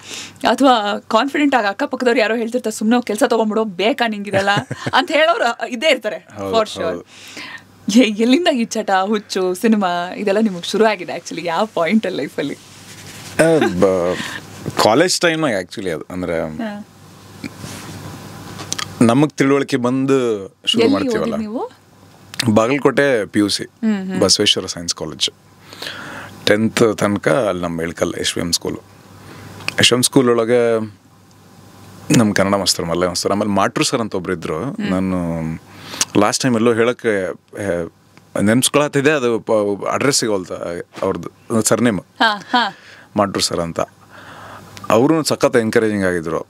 ಅಥವಾ ಕಾನ್ಫಿಡೆಂಟ್ ಆಗಿ ಅಕ್ಕಪಕ್ಕದವ್ರು ಯಾರೋ ಹೇಳ್ತಿರ್ತಾರೆ ಸುಮ್ಮನೆ ಕೆಲಸ ತೊಗೊಂಡ್ಬಿಡೋ ಬೇಕಾ ನಿಂಗಿದೆಲ್ಲ ಅಂತ ಹೇಳೋರು ಇದ್ದೇ ಇರ್ತಾರೆ ಫಾರ್ ಶೋರ್. ಎಲ್ಲಿಂದ ಈ ಚಟ, ಹುಚ್ಚು, ಸಿನಿಮಾ ಇದೆಲ್ಲ ನಿಮಗೆ ಶುರು ಆಗಿದೆ ಆ್ಯಕ್ಚುಲಿ ಯಾವ ಪಾಯಿಂಟಲ್ಲಿ ಲೈಫಲ್ಲಿ? ಕಾಲೇಜ್ ಟೈಮ್ನಾಗ ಆ್ಯಕ್ಚುಲಿ. ಅದು ಅಂದರೆ ನಮಗೆ ತಿಳುವಳಿಕೆ ಬಂದು ಶುರು ಮಾಡ್ತೀವಲ್ಲ. Bagalkot PUC Basaveshwara science college, 10th ತನಕ ಅಲ್ಲಿ ನಮ್ಮ Ilkal SVM school. SVM school ಒಳಗೆ ನಮ್ಮ ಕನ್ನಡ ಮಾಸ್ತರ್, ಮಲ್ಲಯ್ಯ ಮಾಸ್ತರ್, ಆಮೇಲೆ ಮಾಟ್ರು ಸರ್ ಅಂತ ಒಬ್ರು ಇದ್ರು. ನಾನು ಲಾಸ್ಟ್ ಟೈಮ್ ಎಲ್ಲೋ ಹೇಳಕ್ಕೆ ನೆನ್ಸ್ಕೊಳತ್ತಿದೆ, ಅದು ಅಡ್ರೆಸ್ ಸಿಗೋಲ್ತ ಅವ್ರದ್ದು ಸರ್ನೇಮ್, ಮಾಟ್ರು ಸರ್ ಅಂತ. ಅವರು ಸಖತ್ ಎಂಕರೇಜಿಂಗ್ ಆಗಿದ್ರು.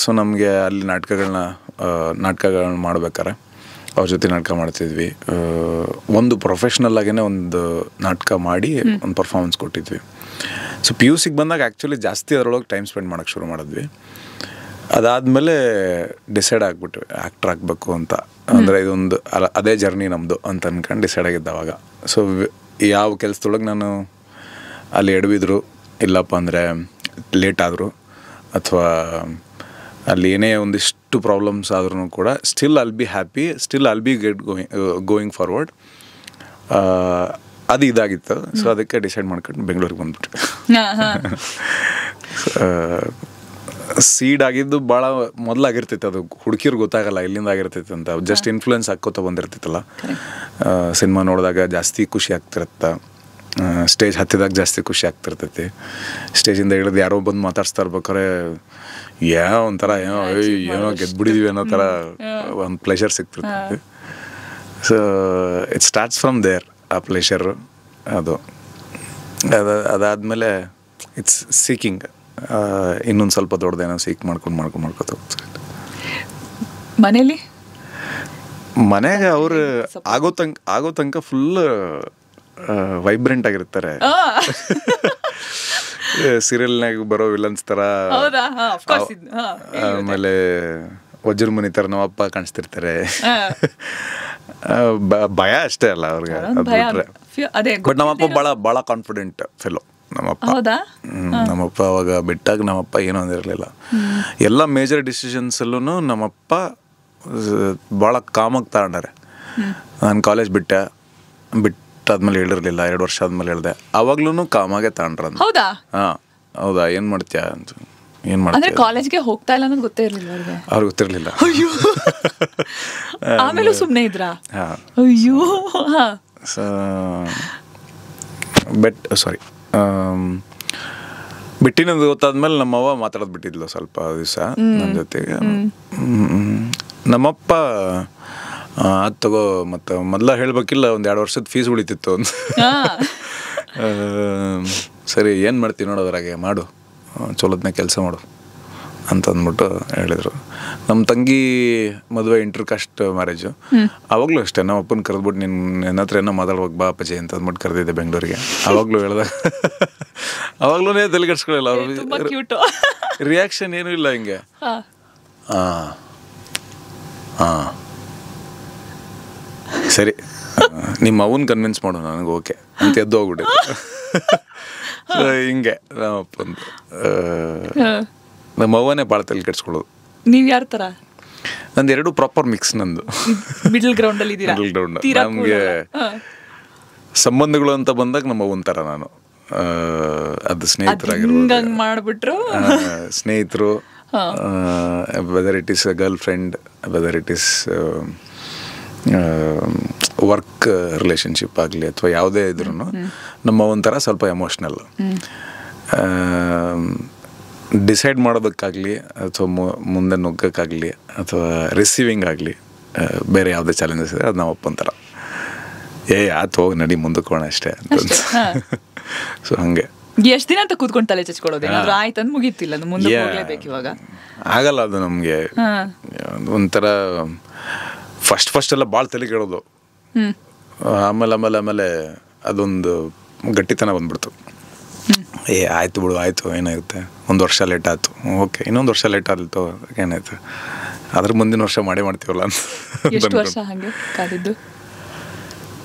ಸೊ ನಮಗೆ ಅಲ್ಲಿ ನಾಟಕಗಳನ್ನ ಮಾಡ್ಬೇಕಾರೆ ಅವ್ರ ಜೊತೆ ನಾಟಕ ಮಾಡ್ತಿದ್ವಿ. ಒಂದು ಪ್ರೊಫೆಷ್ನಲ್ ಆಗೇ ಒಂದು ನಾಟಕ ಮಾಡಿ ಒಂದು ಪರ್ಫಾರ್ಮೆನ್ಸ್ ಕೊಟ್ಟಿದ್ವಿ. ಸೊ ಪಿ ಯು ಸಿಗೆ ಬಂದಾಗ ಆ್ಯಕ್ಚುಲಿ ಜಾಸ್ತಿ ಅದರೊಳಗೆ ಟೈಮ್ ಸ್ಪೆಂಡ್ ಮಾಡೋಕ್ಕೆ ಶುರು ಮಾಡಿದ್ವಿ. ಅದಾದಮೇಲೆ ಡಿಸೈಡ್ ಆಗಿಬಿಟ್ವಿ ಆ್ಯಕ್ಟ್ರ್ ಆಗಬೇಕು ಅಂತ. ಅಂದರೆ ಇದೊಂದು ಅದೇ ಜರ್ನಿ ನಮ್ಮದು ಅಂತ ಅಂದ್ಕೊಂಡು ಡಿಸೈಡ್ ಆಗಿದ್ದ ಅವಾಗ. ಸೊ ಯಾವ ಕೆಲಸದೊಳಗೆ ನಾನು ಅಲ್ಲಿ ಎಡವಿದ್ರು, ಇಲ್ಲಪ್ಪ ಅಂದರೆ ಲೇಟ್ ಆದರು, ಅಥವಾ ಅಲ್ಲಿ ಏನೇ ಒಂದಿಷ್ಟು ಪ್ರಾಬ್ಲಮ್ಸ್ ಆದ್ರೂ ಕೂಡ still I'll be happy, still I'll be going forward. ಅದು ಇದಾಗಿತ್ತು. ಸೊ ಅದಕ್ಕೆ ಡಿಸೈಡ್ ಮಾಡ್ಕೊಂಡು ಬೆಂಗಳೂರಿಗೆ ಬಂದ್ಬಿಟ್ವಿ. ಸೀಡ್ ಆಗಿದ್ದು ಭಾಳ ಮೊದಲಾಗಿರ್ತೈತೆ, ಅದು ಹುಡುಕಿರು ಗೊತ್ತಾಗಲ್ಲ ಎಲ್ಲಿಂದ ಆಗಿರ್ತೈತೆ ಅಂತ. ಜಸ್ಟ್ ಇನ್ಫ್ಲೂಯೆನ್ಸ್ ಹಾಕೋತ ಬಂದಿರ್ತೈತಲ್ಲ. ಸಿನಿಮಾ ನೋಡಿದಾಗ ಜಾಸ್ತಿ ಖುಷಿ ಆಗ್ತಿರತ್ತೆ, ಸ್ಟೇಜ್ ಹತ್ತಿದಾಗ ಜಾಸ್ತಿ ಖುಷಿ ಆಗ್ತಿರ್ತೈತಿ. ಸ್ಟೇಜಿಂದ ಇಳಿದು ಯಾರೋ ಬಂದು ಮಾತಾಡ್ಸ್ತಾ ಇರ್ಬೇಕಾರೆ ಒಂಥರ ಏನೋ ಗೆದ್ಬಿಟ್ಟಿದೀವಿ ಅನ್ನೋ ಥರ ಒಂದು ಪ್ಲೆಷರ್ ಸಿಗ್ತಿರ್ತೈತಿ. So it starts from there ಆ ಪ್ಲೆಷರು. ಅದಾದಮೇಲೆ ಇಟ್ಸ್ ಸೀಕಿಂಗ್, ಇನ್ನೊಂದು ಸ್ವಲ್ಪ ದೊಡ್ಡದೇನೋ ಸೀಕ್ ಮಾಡ್ಕೊತ ಹೋಗ್ತಾರೆ. ಮನೆಗೆ ಅವರು ಆಗೋ ತನಕ ಫುಲ್ ವೈಬ್ರೆಂಟ್ ಆಗಿರ್ತಾರೆ. ಸೀರಿಯಲ್ನಾಗ ಬರೋ ವಿಲನ್ಸ್ ಥರ, ಆಮೇಲೆ ವಜ್ರ ಮನಿ ಥರ ನಮ್ಮಪ್ಪ ಕಾಣಿಸ್ತಿರ್ತಾರೆ. ಭಯ ಅಷ್ಟೇ ಅಲ್ಲ ಅವ್ರಿಗೆ. ಬಟ್ ನಮ್ಮಪ್ಪ ಭಾಳ ಕಾನ್ಫಿಡೆಂಟ್ ಫೆಲೋ ನಮ್ಮಪ್ಪ ಅವಾಗ ಬಿಟ್ಟಾಗ ನಮ್ಮಪ್ಪ ಏನೂ ಅಂದಿರಲಿಲ್ಲ. ಎಲ್ಲ ಮೇಜರ್ ಡಿಸಿಷನ್ಸಲ್ಲೂ ನಮ್ಮಪ್ಪ ಭಾಳ ಕಾಮಾಗಿ ತಗೊಂಡಾರೆ. ನಾನು ಕಾಲೇಜ್ ಬಿಟ್ಟಾದ್ಮೇಲೆ ಹೇಳಿರಲಿಲ್ಲ, 2 ವರ್ಷ ಆದ್ಮೇಲೆ ಹೇಳಿದೆ. ಅವಾಗ್ಲೂ ಕಾಮಾಗೆ ತಗೊಂಡ್ರಂತ. ಹಾಂ ಹೌದಾ, ಏನು ಮಾಡ್ತೀಯಾ ಅಂತ. ಏನು ಮಾಡ್ತೀಯ, ಕಾಲೇಜ್ಗೆ ಹೋಗ್ತಾ ಇಲ್ಲ ಅನ್ನೋದು ಗೊತ್ತೇ ಇರಲಿಲ್ಲ ಅವ್ರಿಗೆ ಗೊತ್ತಿರಲಿಲ್ಲ. ಆಮೇಲೆ ಸುಮ್ಮನೆ ಇದ್ರಾ? ಅಯ್ಯೋ. ಬಿಟ್ಟಿನದು ಗೊತ್ತಾದ್ಮೇಲೆ ನಮ್ಮವ್ವ ಮಾತಾಡೋದು ಬಿಟ್ಟಿದ್ಲು ಸ್ವಲ್ಪ ದಿವಸ ನನ್ನ ಜೊತೆಗೆ. ನಮ್ಮಪ್ಪ ಅದು ತಗೋ, ಮತ್ತು ಮೊದಲ ಹೇಳ್ಬೇಕಿಲ್ಲ, 1-2 ವರ್ಷದ ಫೀಸ್ ಉಳಿತಿತ್ತು ಅಂತ. ಸರಿ ಏನು ಮಾಡ್ತೀವಿ ನೋಡೋದ್ರಾಗೆ, ಮಾಡು, ಚಲೋದನ್ನ ಕೆಲಸ ಮಾಡು ಅಂತ ಅಂದ್ಬಿಟ್ಟು ಹೇಳಿದರು. ನಮ್ಮ ತಂಗಿ ಮದುವೆ ಇಂಟರ್ ಕಾಸ್ಟ್ ಮ್ಯಾರೇಜು. ಆವಾಗಲೂ ಅಷ್ಟೇ ನಮ್ಮ ಅಪ್ಪನ ಕರೆದ್ಬಿಟ್ಟು ನಿನ್ನ ಹತ್ರ ಏನೋ ಮಾತಾಡ್ಬೇಕು ಬಾ ಅಪ್ಪಾಜಿ ಅಂತ ಅಂದ್ಬಿಟ್ಟು ಕರೆದಿದ್ದೆ ಬೆಂಗಳೂರಿಗೆ. ಆವಾಗಲೂ ಹೇಳ್ದಾಗ ಅವಾಗ್ಲೂ ತಲೆಗೆಡ್ಸ್ಕೊಳ್ಳಿಲ್ಲ ಅವರು. ರಿಯಾಕ್ಷನ್ ಏನೂ ಇಲ್ಲ, ಹಿಂಗೆ ಹಾಂ ಸರಿ ನಿಮ್ಮ ಅವನ್ ಕನ್ವಿನ್ಸ್ ಮಾಡು ನನಗೆ ಓಕೆ ಅಂತ ಎದ್ದು ಹೋಗ್ಬಿಟ್ಟಿದೆ. ಹಿಂಗೆ ನಮ್ಮಪ್ಪಂದು. ನಮ್ಮ ಅವ್ವನೇ ಭಾಳ ತಲೆ ಕೆಡ್ಸ್ಕೊಳ್ಳೋದು. ನೀವು ಯಾರ ಥರ? ನಂದು 2 ಪ್ರಾಪರ್ ಮಿಕ್ಸ್. ನಂದು ಮಿಡಲ್ ಗ್ರೌಂಡಲ್ಲಿ ಇದ್ದೀರಾ? Middle ground. ನಮಗೆ ಸಂಬಂಧಗಳು ಅಂತ ಬಂದಾಗ ನಮ್ಮ ಅವ್ವನ ಥರ ನಾನು. ಅದು ಸ್ನೇಹಿತರಾಗಿರ್ಬೋದು, ಸ್ನೇಹಿತರು, whether it is a girl friend, whether it is work relationship ಆಗಲಿ ಅಥವಾ ಯಾವುದೇ ಇದ್ರೂ ನಮ್ಮ ಒಂಥರ ಸ್ವಲ್ಪ ಎಮೋಷ್ನಲ್. ಡಿಸೈಡ್ ಮಾಡೋದಕ್ಕಾಗಲಿ ಅಥವಾ ಮುಂದೆ ನುಗ್ಗಕ್ಕಾಗಲಿ ಅಥವಾ ರಿಸೀವಿಂಗ್ ಆಗಲಿ ಬೇರೆ ಯಾವುದೇ ಚಾಲೆಂಜಸ್ ಇದೆ ಅದು ನಾವು ಒಪ್ಪಂತರ ಆಯ್ತು ಹೋಗಿ ನಡಿ ಮುಂದಕ್ಕೆ ಹೋಗೋಣ ಅಷ್ಟೇ ಅಂತ. ಸೊ ಹಾಗೆ ಎಷ್ಟು ದಿನ ಅಂತ ಕೂತ್ಕೊಂಡು ತಲೆ ಚಚ್ಕೊಳ್ಳೋದು, ಏನಾದ್ರು ಆಯ್ತಂದ್ ಮುಗೀತಿಲ್ಲ, ಮುಂದೆ ಹೋಗ್ಲೇಬೇಕು ಇವಾಗ. ಆಗಲ್ಲ ಅದು ನಮಗೆ. ಒಂಥರ ಫಸ್ಟ್ ಎಲ್ಲ ಭಾಳ ತಲೆ ಕೇಳೋದು, ಆಮೇಲೆ ಅದೊಂದು ಗಟ್ಟಿತನ ಬಂದ್ಬಿಡ್ತು. ಆಯ್ತು ಬಿಡು, ಆಯಿತು ಏನಾಗುತ್ತೆ, 1 ವರ್ಷ ಲೇಟ್ ಆಯ್ತು, ಓಕೆ ಇನ್ನೊಂದು ವರ್ಷ ಲೇಟ್ ಆಯ್ತು, ಏನಾಯ್ತು, ಅದ್ರ ಮುಂದಿನ ವರ್ಷ ಮಾಡ್ತೀವಲ್ಲ ಅಂತ.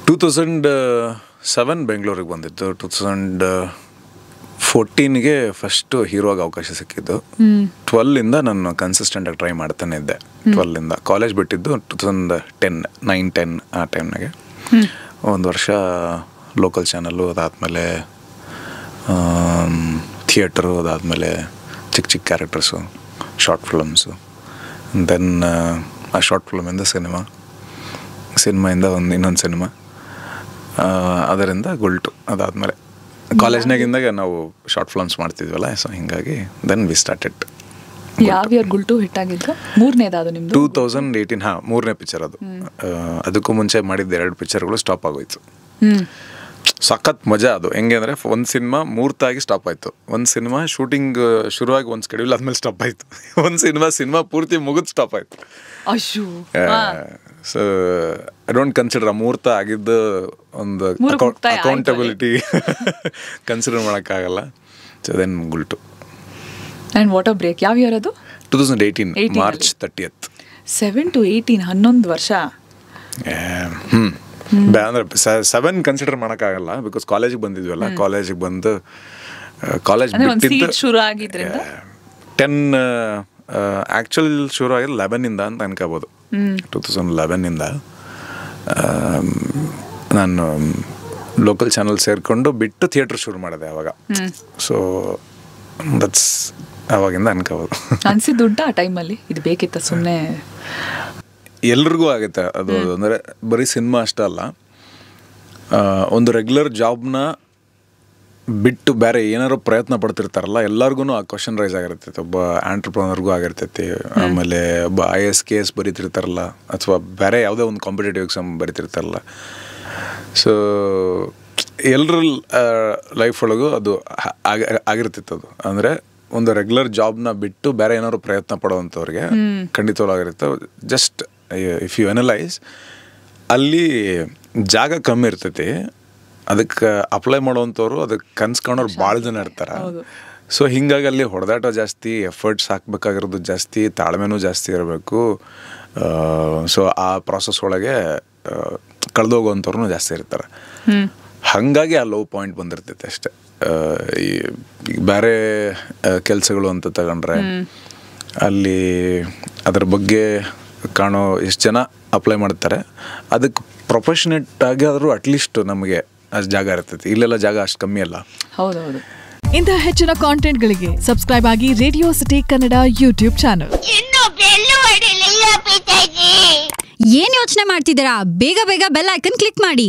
2007 ಬೆಂಗಳೂರಿಗೆ ಬಂದಿದ್ದು. 2014ಗೆ ಫಸ್ಟು ಹೀರೋಗೆ ಅವಕಾಶ ಸಿಕ್ಕಿದ್ದು. 12ಇಂದ ನಾನು ಕನ್ಸಿಸ್ಟೆಂಟಾಗಿ ಟ್ರೈ ಮಾಡ್ತಾನೆ ಇದ್ದೆ. 12ಇಂದ ಕಾಲೇಜ್ ಬಿಟ್ಟಿದ್ದು 2010 ಆ ಟೈಮ್ನಾಗೆ. 1 ವರ್ಷ ಲೋಕಲ್ ಚಾನಲ್ಲು, ಅದಾದಮೇಲೆ ಥಿಯೇಟರು, ಅದಾದಮೇಲೆ ಚಿಕ್ಕ ಕ್ಯಾರೆಕ್ಟರ್ಸು, ಶಾರ್ಟ್ ಫಿಲಮ್ಸು. ದೆನ್ ಆ ಶಾರ್ಟ್ ಫಿಲಮಿಂದ ಸಿನಿಮಾಯಿಂದ ಇನ್ನೊಂದು ಸಿನಿಮಾ, ಅದರಿಂದ ಗುಲ್ಟು. ಅದಾದಮೇಲೆ ಕಾಲೇಜ್ನಾಗಿಂದಾಗ ನಾವು ಶಾರ್ಟ್ ಫಿಲಮ್ಸ್ ಮಾಡ್ತಿದ್ವಲ್ಲ, ಸೊ ಹೀಗಾಗಿ ದೆನ್ ವಿ ಸ್ಟಾರ್ಟೆಡ್. ಯಾವ ಇಯರ್ ಗುಲ್ಟು ಹಿಟ್ ಆಗಿದ್ದು? 3ನೇದಾದು ನಿಮ್ಮದು? 2018. ಹಾಂ, 3ನೇ ಪಿಕ್ಚರ್ ಅದು. ಅದಕ್ಕೂ ಮುಂಚೆ ಮಾಡಿದ್ದ 2 ಪಿಕ್ಚರ್ಗಳು ಸ್ಟಾಪ್ ಆಗೋಯ್ತು. ಸಖತ್ ಮಜಾ ಅದು. ಹೆಂಗೆ ಅಂದರೆ ಒಂದು ಸಿನಿಮಾ ಮೂರ್ತಾಗಿ ಸ್ಟಾಪ್ ಆಯಿತು, ಒಂದು ಸಿನಿಮಾ ಶೂಟಿಂಗ್ ಶುರುವಾಗಿ ಒಂದು ಸ್ಕೆಡ್ಯೂಲ್ ಆದಮೇಲೆ ಸ್ಟಾಪ್ ಆಯಿತು, ಒಂದು ಸಿನಿಮಾ ಪೂರ್ತಿ ಮುಗಿದು ಸ್ಟಾಪ್ ಆಯಿತು. ಸೊ ಐ ಡೋಂಟ್ ಕನ್ಸಿಡರ್ ಮುಹೂರ್ತ ಆಗಿದ್ದು ಒಂದು ಅಕೌಂಟಬಿಲಿಟಿ ಕನ್ಸಿಡರ್ ಮಾಡೋಕ್ಕಾಗಲ್ಲ. ಸೊ ದೆನ್ ಗುಲ್ಟು. And what a break. ಯಾವ ಇಯರ್ ಅದು? 2018 ಮಾರ್ಚ್ 30th. 7 to 18 11 ವರ್ಷ. ಅಂದರೆ 7 ಕನ್ಸಿಡರ್ ಮಾಡೋಕ್ಕಾಗಲ್ಲ, ಬಿಕಾಸ್ ಕಾಲೇಜಿಗೆ ಬಂದಿದ್ವಲ್ಲ. ಕಾಲೇಜಿಗೆ ಬಂದು ಕಾಲೇಜ್ ಬಿಟ್ಟಿದ್ದು ಶುರು ಆಗಿದ್ರಿಂದ 10 ಆ್ಯಕ್ಚುಲ್ ಶುರು ಆಗಿದ್ದು 11ಇಂದ ಅಂತ ಅನ್ಕೋಬೋದು. 2011ಇಂದ ನಾನು ಲೋಕಲ್ ಚಾನಲ್ ಸೇರಿಕೊಂಡು ಬಿಟ್ಟು ಥಿಯೇಟ್ರ್ ಶುರು ಮಾಡಿದೆ ಅವಾಗ. ಸೊ ದಟ್ಸ್ ಅವಾಗಿಂದ ಅನ್ಕೋಬೋದು. ಅನ್ಸಿದ್ದು ದುಡ್ಡು ಆ ಟೈಮಲ್ಲಿ ಇದು ಬೇಕಿತ್ತ ಸುಮ್ಮನೆ? ಎಲ್ರಿಗೂ ಆಗುತ್ತೆ ಅದು. ಅಂದರೆ ಬರೀ ಸಿನಿಮಾ ಅಷ್ಟೇ ಅಲ್ಲ, ಒಂದು ರೆಗ್ಯುಲರ್ ಜಾಬ್ನ ಬಿಟ್ಟು ಬೇರೆ ಏನಾರು ಪ್ರಯತ್ನ ಪಡ್ತಿರ್ತಾರಲ್ಲ, ಎಲ್ಲರಿಗೂ ಆ ಕ್ವಶನ್ ರೈಸ್ ಆಗಿರ್ತೈತೆ. ಒಬ್ಬ ಆಂಟ್ರಪ್ರನರ್ಗೂ ಆಗಿರ್ತೈತಿ, ಆಮೇಲೆ ಒಬ್ಬ IAS KS ಬರೀತಿರ್ತಾರಲ್ಲ, ಅಥವಾ ಬೇರೆ ಯಾವುದೇ ಒಂದು ಕಾಂಪಿಟೇಟಿವ್ ಎಕ್ಸಾಮ್ ಬರೀತಿರ್ತಾರಲ್ಲ. ಸೊ ಎಲ್ಲರ ಲೈಫ್ ಒಳಗೂ ಅದು ಆಗಿರ್ತಿತ್ತು. ಅದು ಅಂದರೆ ಒಂದು ರೆಗ್ಯುಲರ್ ಜಾಬ್ನ ಬಿಟ್ಟು ಬೇರೆ ಏನಾದ್ರು ಪ್ರಯತ್ನ ಪಡೋವಂಥವ್ರಿಗೆ ಖಂಡಿತವಾಗ್ಲೂ ಆಗಿರುತ್ತೆ. ಜಸ್ಟ್ ಇಫ್ ಯು ಅನಲೈಸ್, ಅಲ್ಲಿ ಜಾಗ ಕಮ್ಮಿ ಇರ್ತೈತಿ, ಅದಕ್ಕೆ ಅಪ್ಲೈ ಮಾಡೋವಂಥವ್ರು ಅದಕ್ಕೆ ಕನ್ಸ್ಕೊಂಡವ್ರು ಭಾಳ ಜನ ಇರ್ತಾರೆ. ಸೊ ಹೀಗಾಗಿ ಅಲ್ಲಿ ಹೊಡೆದಾಟ ಜಾಸ್ತಿ, ಎಫರ್ಟ್ಸ್ ಹಾಕ್ಬೇಕಾಗಿರೋದು ಜಾಸ್ತಿ, ತಾಳ್ಮೆನೂ ಜಾಸ್ತಿ ಇರಬೇಕು. ಸೊ ಆ ಪ್ರಾಸೆಸ್ ಒಳಗೆ ಕಳೆದೋಗುವಂಥವ್ರು ಜಾಸ್ತಿ ಇರ್ತಾರೆ. ಹಾಗಾಗಿ ಆ ಲೋ ಪಾಯಿಂಟ್ ಬಂದಿರ್ತೈತೆ ಅಷ್ಟೆ. ಈ ಬೇರೆ ಕೆಲಸಗಳು ಅಂತ ತಗೊಂಡ್ರೆ ಅಲ್ಲಿ ಅದ್ರ ಬಗ್ಗೆ ಕಾಣೋ ಎಷ್ಟು ಜನ ಅಪ್ಲೈ ಮಾಡ್ತಾರೆ, ಅದಕ್ಕೆ ಪ್ರೊಫೆಷನೇಟ್ ಆಗಿ ಆದರೂ ಅಟ್ಲೀಸ್ಟ್ ನಮಗೆ ಅಷ್ಟು ಜಾಗ ಇರ್ತೈತಿ. ಇಲ್ಲೆಲ್ಲ ಜಾಗ ಅಷ್ಟು ಕಮ್ಮಿ ಅಲ್ಲ. ಹೌದೌದು. ಇಂತಹ ಹೆಚ್ಚಿನ ಕಾಂಟೆಂಟ್ಗಳಿಗೆ ಸಬ್ಸ್ಕ್ರೈಬ್ ಆಗಿ radio city Kannada YouTube channel. ಏನ್ ಯೋಚನೆ ಮಾಡ್ತಿದ್ದೀರಾ? ಬೇಗ ಬೇಗ ಬೆಲ್ ಐಕನ್ ಕ್ಲಿಕ್ ಮಾಡಿ.